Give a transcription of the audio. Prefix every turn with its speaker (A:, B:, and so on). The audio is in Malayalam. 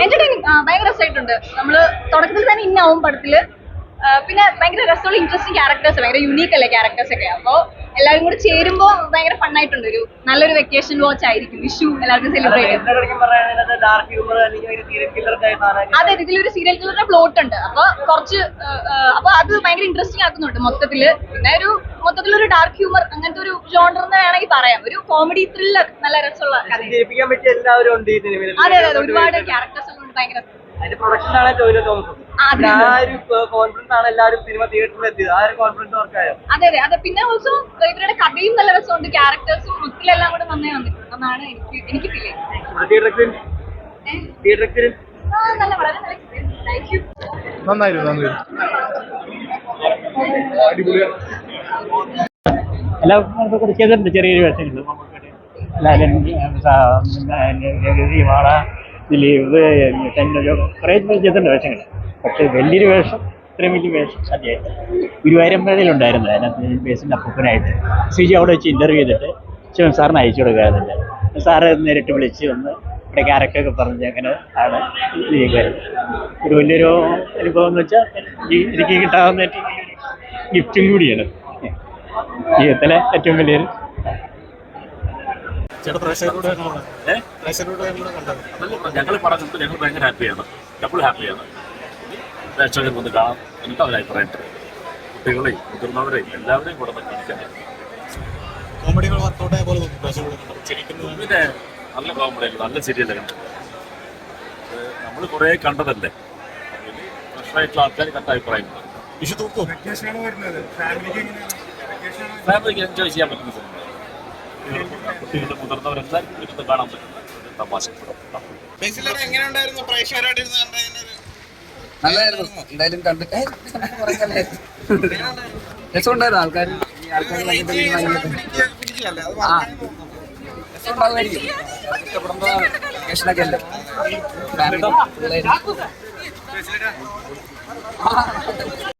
A: എന്റർടൈനിങ് ഭയങ്കര രസമായിട്ടുണ്ട്. നമ്മള് തുടക്കത്തിൽ തന്നെ ഇന്നാവും പടത്തില്. പിന്നെ ഭയങ്കര രസമുള്ള ഇൻട്രസ്റ്റിംഗ് ക്യാരക്ടേഴ്സ്, ഭയങ്കര യുണീക്ക് അല്ലേ ക്യാരക്ടേഴ്സ് ഒക്കെ. അപ്പോൾ എല്ലാവരും കൂടി ചേരുമ്പോൾ ഭയങ്കര ഫണ്ണായിട്ടുണ്ട്. ഒരു നല്ലൊരു വെക്കേഷൻ വാച്ച് ആയിരിക്കും. വിഷു എല്ലാവർക്കും സെലിബ്രേറ്റ് ചെയ്യാം. അതെ, ഇതിലൊരു സീരിയൽ കില്ലറിന്റെ പ്ലോട്ട് ഉണ്ട്. അപ്പൊ അത് ഭയങ്കര ഇൻട്രസ്റ്റിംഗ് ആക്കുന്നുണ്ട് മൊത്തത്തില്. പിന്നെ മൊത്തത്തിലൊരു ഡാർക്ക് ഹ്യൂമർ അങ്ങനത്തെ ഒരു ജോണർ എന്ന് വേണമെങ്കിൽ പറയാം. ഒരു കോമഡി ത്രില്ലർ, നല്ല രസമുള്ള കഥ. അതെ അതെ, ഒരുപാട് ക്യാരക്ടേഴ്സ് ഉണ്ട്. ഭയങ്കര
B: അതിന്റെ പ്രൊഡക്ഷൻ ആണ് ടോവിനോ തോമസ്. കോൺഫിഡൻസ് ആണ് എല്ലാവരും സിനിമ തിയേറ്ററിൽ എത്തിയത്. ആ ഒരു കോൺഫിഡൻസ് വർക്കായോ?
A: അതെ അതെ അതെ. പിന്നെ ഓൾസോ ഇവരുടെ കഥയും നല്ല രസമുണ്ട്. ക്യാരക്ടേഴ്സും മൊത്തത്തിലെല്ലാം കൂടെ നന്നായി വന്നിട്ടുണ്ട് എന്നാണ് എനിക്ക് ഫീൽ ചെയ്യുന്നത്. നല്ല വളരെ നല്ല എക്സ്പീരിയൻസ്. Thank you.
C: നന്നായിരുന്നു.
D: എല്ലാവർക്കും ചെയ്തിട്ടുണ്ട്. ചെറിയൊരു വേഷങ്ങൾ വാള ദിലീപ് കുറേ ചെയ്തിട്ടുണ്ട് വേഷങ്ങൾ. പക്ഷേ വലിയൊരു വേഷം, ഇത്രയും വലിയ വേഷം സദ്യയായിട്ട് ഗുരുവായൂരമ്പലയിലുണ്ടായിരുന്നു. അതിനകത്ത് ബേസിൻ്റെ അപ്പൂപ്പനായിട്ട് സിജി അവിടെ വെച്ച് ഇൻ്റർവ്യൂ ചെയ്തിട്ട് ശിവൻ സാറിന് അയച്ചു കൊടുക്കാറുണ്ട്. സാറ് നേരിട്ട് വിളിച്ച് വന്ന് ഇവിടെ ക്യാരക്ടറൊക്കെ പറഞ്ഞ് അങ്ങനെ ആണ് ചെയ്യുമായിരുന്നു. ഒരു വലിയൊരു അനുഭവം എന്ന് വെച്ചാൽ എനിക്ക് കിട്ടാവുന്ന ഏറ്റവും ഗിഫ്റ്റും കൂടിയാണ് ജീവിതത്തിലെ ഏറ്റവും വലിയൊരു.
E: ഞങ്ങൾ പറഞ്ഞിട്ട് ഞങ്ങൾ ഭയങ്കര ഹാപ്പിയാണ്, ഡബിൾ ഹാപ്പിയാണ്. പ്രേക്ഷകർ വന്ന് കാണാം. എനിക്ക് അവരുടെ അഭിപ്രായം കുട്ടികളെയും മുതിർന്നവരെയും എല്ലാവരെയും കൂടെ കാണിക്കാൻ പിന്നെ നല്ല കോമഡിയാണ്, നല്ല സീരിയലൊക്കെ കണ്ടത്. നമ്മൾ കുറേ കണ്ടതല്ലേ, ഫ്രഷായിട്ടുള്ള ആൾക്കാർ കണ്ട അഭിപ്രായമുണ്ട്. ഫാമിലിക്ക് എൻജോയ് ചെയ്യാൻ പറ്റുന്ന സിനിമ, കുട്ടികളുടെ മുതിർന്നവരെല്ലാവരും ഇരുന്ന് കാണാൻ പറ്റുന്ന തമാശ.
F: നല്ലതായിരുന്നു. എന്തായാലും കണ്ടിട്ട് രസമുണ്ടായിരുന്നു. ആൾക്കാർ രസമുണ്ടാകുമായിരിക്കും. ഇഷ്ടപ്പെടുമ്പോ വെക്കേഷനൊക്കെ അല്ലേ ഫാമിലി.